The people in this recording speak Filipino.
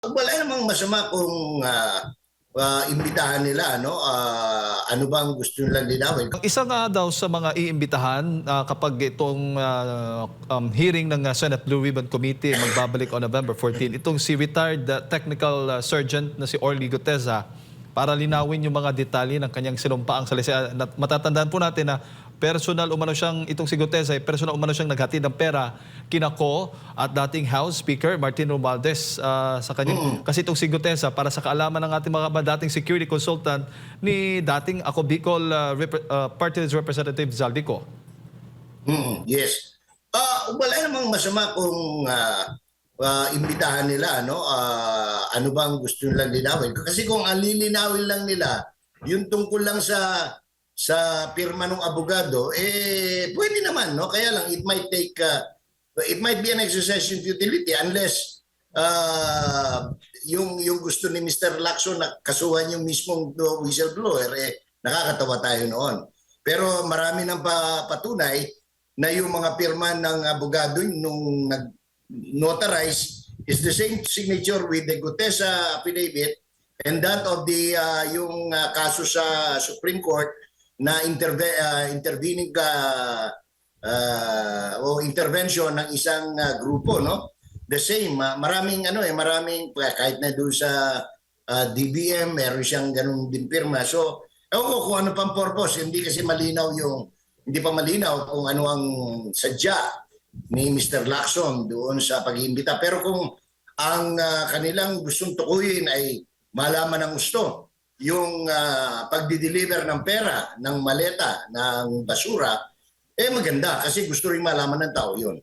Wala namang masama kung imbitahan nila, no? Ano bang gusto nilang linawin? Ang isa nga daw sa mga iimbitahan kapag itong hearing ng Senate Blue Ribbon Committee magbabalik on November 14, itong si retired technical sergeant na si Orly Guteza para linawin yung mga detalye ng kanyang sinumpaang salisa. Matatandaan po natin na personal umano siyang, itong si Guteza, personal umano siyang naghatid ng pera kinako at dating House Speaker Martin Romualdez sa kanyang, kasi itong si Guteza, para sa kaalaman ng ating mga dating security consultant ni dating ako Bicol Party List Representative Zaldico. Yes. Wala namang masama kung imbitahan nila, no? Ano bang gusto nilang linawin? Kasi kung ang lilinawin lang nila, yung tungkol lang sa pirma ng abogado, pwede naman, no? Kaya lang, it might be an exercise in futility unless yung gusto ni Mr. Lacson na kasuhan yung mismong whistleblower, nakakatawa tayo noon. Pero marami nang patunay na yung mga pirma ng abogado nung nag-notarize is the same signature with the Guteza affidavit and that of the yung kaso sa Supreme Court na intervening intervention ng isang grupo, no? The same, maraming kahit na doon sa DBM meron siyang ganung din pirma. So, kung ano pang purpose, hindi pa malinaw kung ano ang sadya ni Mr. Lacson doon sa pag-iimbita. Pero kung ang kanilang gustong tukuyin ay malaman ng gusto yung pagdi-deliver ng pera, ng maleta, ng basura, maganda kasi gusto rin malaman ng tao yun.